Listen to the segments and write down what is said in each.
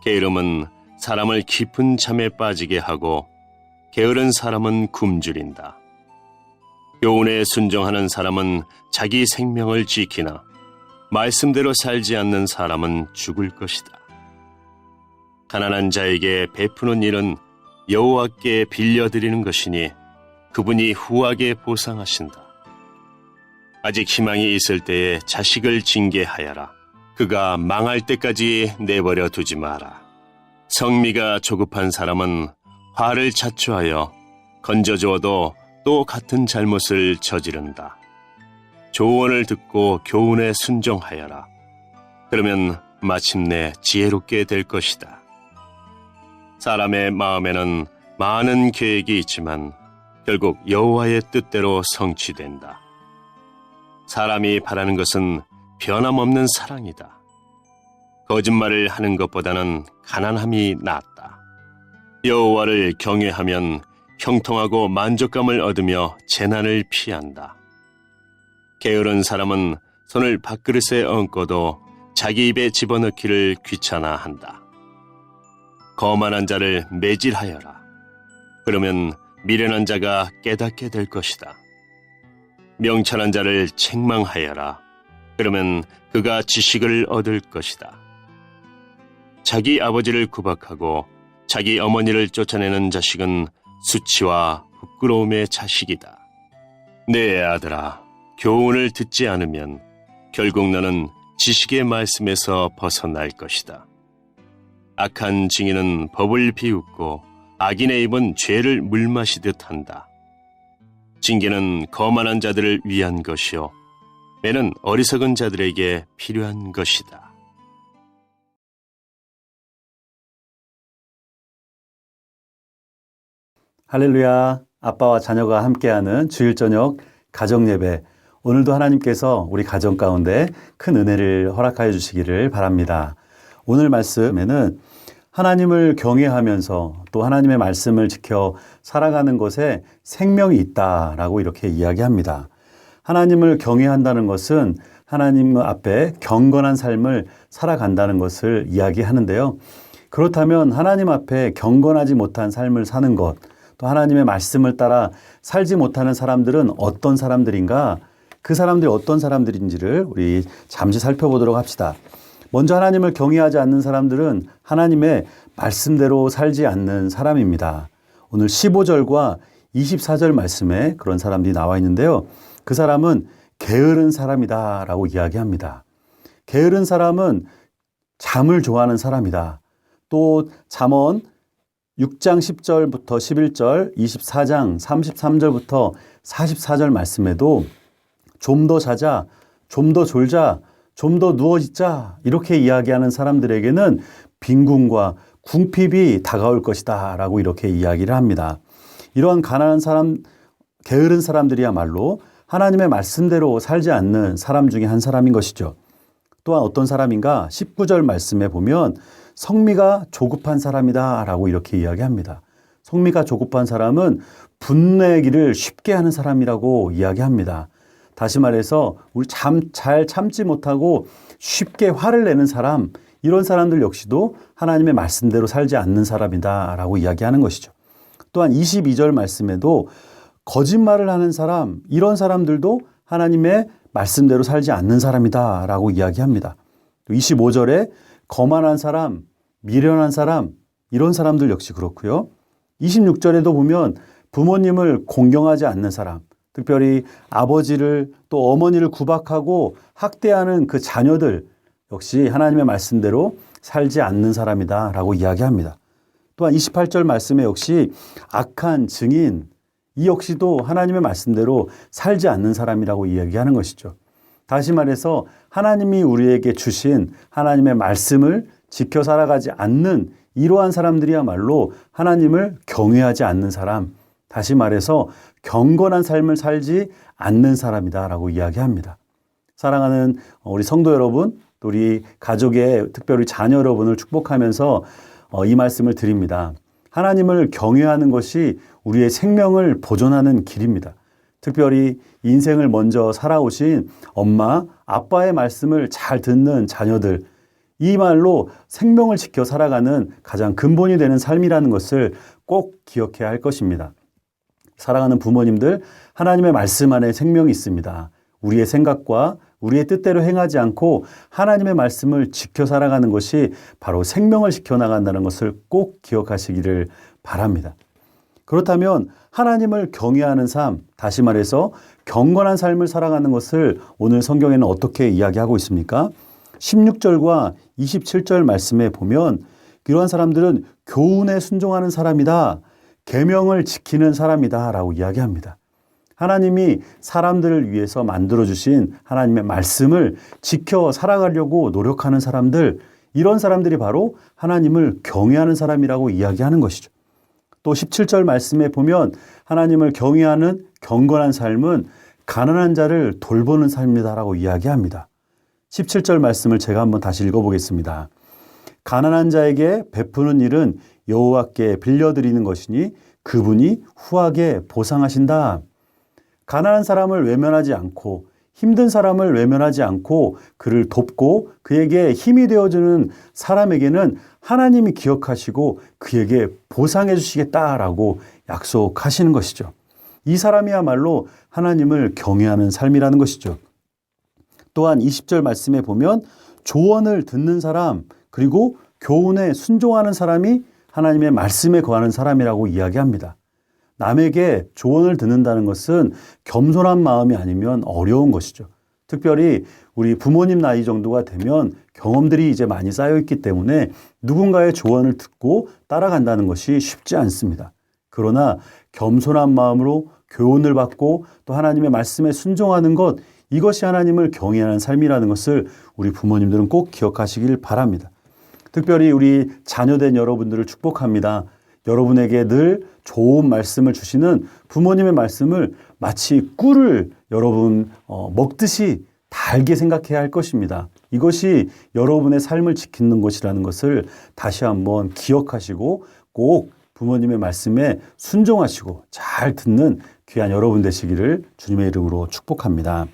게으름은 사람을 깊은 잠에 빠지게 하고 게으른 사람은 굶주린다. 교훈에 순종하는 사람은 자기 생명을 지키나 말씀대로 살지 않는 사람은 죽을 것이다. 가난한 자에게 베푸는 일은 여호와께 빌려드리는 것이니 그분이 후하게 보상하신다. 아직 희망이 있을 때에 자식을 징계하여라. 그가 망할 때까지 내버려 두지 마라. 성미가 조급한 사람은 화를 자초하여 건져주어도 또 같은 잘못을 저지른다. 조언을 듣고 교훈에 순종하여라. 그러면 마침내 지혜롭게 될 것이다. 사람의 마음에는 많은 계획이 있지만 결국 여호와의 뜻대로 성취된다. 사람이 바라는 것은 변함없는 사랑이다. 거짓말을 하는 것보다는 가난함이 낫다. 여호와를 경외하면 형통하고 만족감을 얻으며 재난을 피한다. 게으른 사람은 손을 밥그릇에 얹고도 자기 입에 집어넣기를 귀찮아한다. 거만한 자를 매질하여라. 그러면 미련한 자가 깨닫게 될 것이다. 명철한 자를 책망하여라. 그러면 그가 지식을 얻을 것이다. 자기 아버지를 구박하고 자기 어머니를 쫓아내는 자식은 수치와 부끄러움의 자식이다. 내 아들아, 교훈을 듣지 않으면 결국 너는 지식의 말씀에서 벗어날 것이다. 악한 증인은 법을 비웃고 악인의 입은 죄를 물마시듯 한다. 징계는 거만한 자들을 위한 것이요 매는 어리석은 자들에게 필요한 것이다. 할렐루야. 아빠와 자녀가 함께하는 주일 저녁 가정 예배. 오늘도 하나님께서 우리 가정 가운데 큰 은혜를 허락하여 주시기를 바랍니다. 오늘 말씀에는 하나님을 경외하면서 또 하나님의 말씀을 지켜 살아가는 것에 생명이 있다라고 이렇게 이야기합니다. 하나님을 경외한다는 것은 하나님 앞에 경건한 삶을 살아간다는 것을 이야기하는데요. 그렇다면 하나님 앞에 경건하지 못한 삶을 사는 것, 또 하나님의 말씀을 따라 살지 못하는 사람들은 어떤 사람들인가? 그 사람들이 어떤 사람들인지를 우리 잠시 살펴보도록 합시다. 먼저 하나님을 경외하지 않는 사람들은 하나님의 말씀대로 살지 않는 사람입니다. 오늘 15절과 24절 말씀에 그런 사람들이 나와 있는데요. 그 사람은 게으른 사람이다 라고 이야기합니다. 게으른 사람은 잠을 좋아하는 사람이다. 또 잠언 6장 10절부터 11절, 24장 33절부터 44절 말씀에도 좀 더 자자, 좀 더 졸자, 좀 더 누워있자 이렇게 이야기하는 사람들에게는 빈궁과 궁핍이 다가올 것이다 라고 이렇게 이야기를 합니다. 이러한 가난한 사람, 게으른 사람들이야말로 하나님의 말씀대로 살지 않는 사람 중에 한 사람인 것이죠. 또한 어떤 사람인가 19절 말씀에 보면 성미가 조급한 사람이다 라고 이렇게 이야기합니다. 성미가 조급한 사람은 분내기를 쉽게 하는 사람이라고 이야기합니다. 다시 말해서 우리 잘 참지 못하고 쉽게 화를 내는 사람, 이런 사람들 역시도 하나님의 말씀대로 살지 않는 사람이다 라고 이야기하는 것이죠. 또한 22절 말씀에도 거짓말을 하는 사람, 이런 사람들도 하나님의 말씀대로 살지 않는 사람이다 라고 이야기합니다. 또 25절에 거만한 사람, 미련한 사람, 이런 사람들 역시 그렇고요. 26절에도 보면 부모님을 공경하지 않는 사람, 특별히 아버지를 또 어머니를 구박하고 학대하는 그 자녀들 역시 하나님의 말씀대로 살지 않는 사람이다 라고 이야기합니다. 또한 28절 말씀에 역시 악한 증인, 이 역시도 하나님의 말씀대로 살지 않는 사람이라고 이야기하는 것이죠. 다시 말해서 하나님이 우리에게 주신 하나님의 말씀을 지켜 살아가지 않는 이러한 사람들이야말로 하나님을 경외하지 않는 사람, 다시 말해서 경건한 삶을 살지 않는 사람이다라고 이야기합니다. 사랑하는 우리 성도 여러분, 또 우리 가족의 특별히 자녀 여러분을 축복하면서 이 말씀을 드립니다. 하나님을 경외하는 것이 우리의 생명을 보존하는 길입니다. 특별히 인생을 먼저 살아오신 엄마, 아빠의 말씀을 잘 듣는 자녀들, 이 말로 생명을 지켜 살아가는 가장 근본이 되는 삶이라는 것을 꼭 기억해야 할 것입니다. 사랑하는 부모님들, 하나님의 말씀 안에 생명이 있습니다. 우리의 생각과 우리의 뜻대로 행하지 않고 하나님의 말씀을 지켜 살아가는 것이 바로 생명을 지켜나간다는 것을 꼭 기억하시기를 바랍니다. 그렇다면 하나님을 경외하는 삶, 다시 말해서 경건한 삶을 살아가는 것을 오늘 성경에는 어떻게 이야기하고 있습니까? 16절과 27절 말씀에 보면 이러한 사람들은 교훈에 순종하는 사람이다. 계명을 지키는 사람이다 라고 이야기합니다. 하나님이 사람들을 위해서 만들어주신 하나님의 말씀을 지켜 살아가려고 노력하는 사람들, 이런 사람들이 바로 하나님을 경외하는 사람이라고 이야기하는 것이죠. 또 17절 말씀에 보면 하나님을 경외하는 경건한 삶은 가난한 자를 돌보는 삶이다라고 이야기합니다. 17절 말씀을 제가 한번 다시 읽어보겠습니다. 가난한 자에게 베푸는 일은 여호와께 빌려드리는 것이니 그분이 후하게 보상하신다. 가난한 사람을 외면하지 않고 힘든 사람을 외면하지 않고 그를 돕고 그에게 힘이 되어주는 사람에게는 하나님이 기억하시고 그에게 보상해 주시겠다라고 약속하시는 것이죠. 이 사람이야말로 하나님을 경외하는 삶이라는 것이죠. 또한 20절 말씀에 보면 조언을 듣는 사람 그리고 교훈에 순종하는 사람이 하나님의 말씀에 거하는 사람이라고 이야기합니다. 남에게 조언을 듣는다는 것은 겸손한 마음이 아니면 어려운 것이죠. 특별히 우리 부모님 나이 정도가 되면 경험들이 이제 많이 쌓여 있기 때문에 누군가의 조언을 듣고 따라간다는 것이 쉽지 않습니다. 그러나 겸손한 마음으로 교훈을 받고 또 하나님의 말씀에 순종하는 것, 이것이 하나님을 경외하는 삶이라는 것을 우리 부모님들은 꼭 기억하시길 바랍니다. 특별히 우리 자녀된 여러분들을 축복합니다. 여러분에게 늘 좋은 말씀을 주시는 부모님의 말씀을 마치 꿀을 여러분 먹듯이 달게 생각해야 할 것입니다. 이것이 여러분의 삶을 지키는 것이라는 것을 다시 한번 기억하시고 꼭 부모님의 말씀에 순종하시고 잘 듣는 귀한 여러분 되시기를 주님의 이름으로 축복합니다.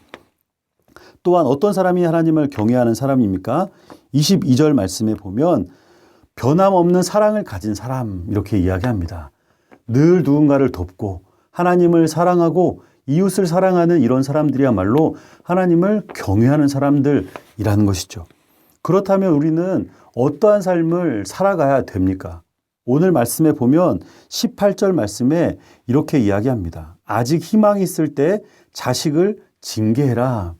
또한 어떤 사람이 하나님을 경외하는 사람입니까? 22절 말씀에 보면 변함없는 사랑을 가진 사람, 이렇게 이야기합니다. 늘 누군가를 돕고 하나님을 사랑하고 이웃을 사랑하는 이런 사람들이야말로 하나님을 경외하는 사람들이라는 것이죠. 그렇다면 우리는 어떠한 삶을 살아가야 됩니까? 오늘 말씀에 보면 18절 말씀에 이렇게 이야기합니다. 아직 희망이 있을 때 자식을 징계해라.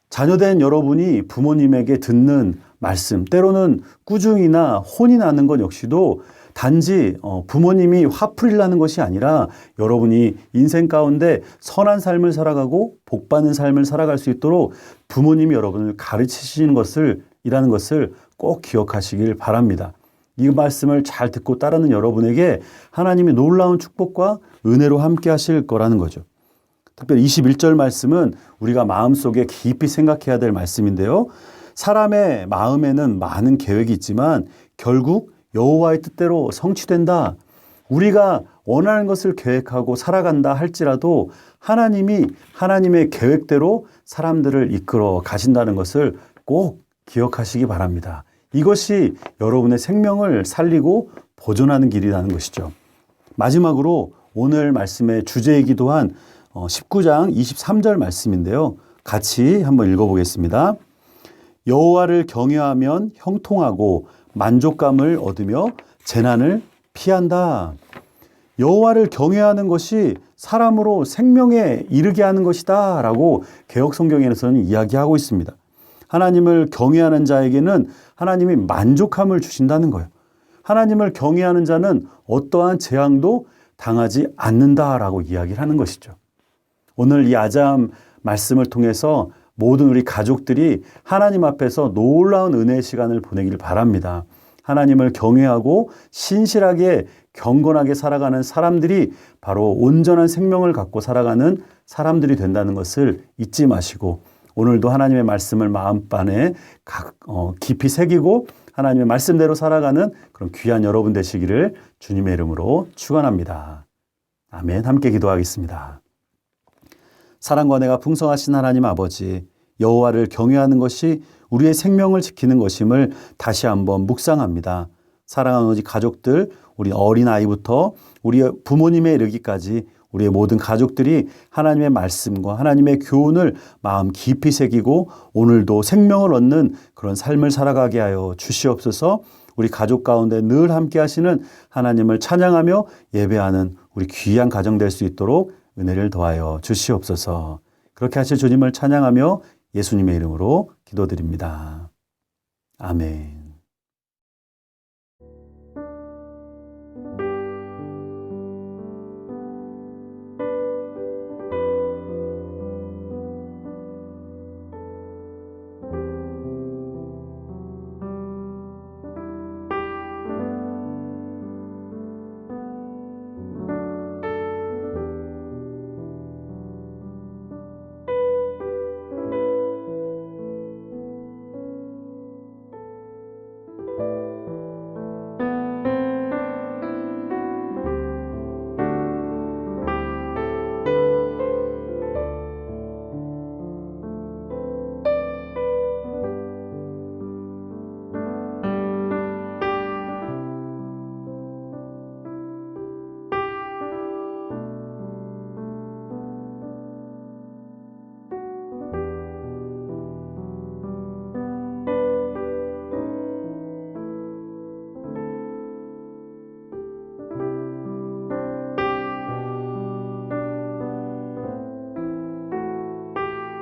자녀된 여러분이 부모님에게 듣는 말씀, 때로는 꾸중이나 혼이 나는 것 역시도 단지 부모님이 화풀이를 하는 것이 아니라 여러분이 인생 가운데 선한 삶을 살아가고 복받는 삶을 살아갈 수 있도록 부모님이 여러분을 가르치시는 것이라는 것을 꼭 기억하시길 바랍니다. 이 말씀을 잘 듣고 따르는 여러분에게 하나님이 놀라운 축복과 은혜로 함께 하실 거라는 거죠. 특별히 21절 말씀은 우리가 마음속에 깊이 생각해야 될 말씀인데요. 사람의 마음에는 많은 계획이 있지만 결국 여호와의 뜻대로 성취된다. 우리가 원하는 것을 계획하고 살아간다 할지라도 하나님이 하나님의 계획대로 사람들을 이끌어 가신다는 것을 꼭 기억하시기 바랍니다. 이것이 여러분의 생명을 살리고 보존하는 길이라는 것이죠. 마지막으로 오늘 말씀의 주제이기도 한 19장 23절 말씀인데요. 같이 한번 읽어보겠습니다. 여호와를 경외하면 형통하고 만족감을 얻으며 재난을 피한다. 여호와를 경외하는 것이 사람으로 생명에 이르게 하는 것이다 라고 개역성경에서는 이야기하고 있습니다. 하나님을 경외하는 자에게는 하나님이 만족함을 주신다는 거예요. 하나님을 경외하는 자는 어떠한 재앙도 당하지 않는다라고 이야기를 하는 것이죠. 오늘 이 아잠 말씀을 통해서 모든 우리 가족들이 하나님 앞에서 놀라운 은혜의 시간을 보내기를 바랍니다. 하나님을 경외하고 신실하게 경건하게 살아가는 사람들이 바로 온전한 생명을 갖고 살아가는 사람들이 된다는 것을 잊지 마시고 오늘도 하나님의 말씀을 마음반에 깊이 새기고 하나님의 말씀대로 살아가는 그런 귀한 여러분 되시기를 주님의 이름으로 축원합니다. 아멘. 함께 기도하겠습니다. 사랑과 은혜가 풍성하신 하나님 아버지, 여호와를 경외하는 것이 우리의 생명을 지키는 것임을 다시 한번 묵상합니다. 사랑하는 우리 가족들, 우리 어린아이부터 우리 부모님에 이르기까지 우리의 모든 가족들이 하나님의 말씀과 하나님의 교훈을 마음 깊이 새기고 오늘도 생명을 얻는 그런 삶을 살아가게 하여 주시옵소서. 우리 가족 가운데 늘 함께 하시는 하나님을 찬양하며 예배하는 우리 귀한 가정 될 수 있도록 은혜를 더하여 주시옵소서. 그렇게 하실 주님을 찬양하며 예수님의 이름으로 기도드립니다. 아멘.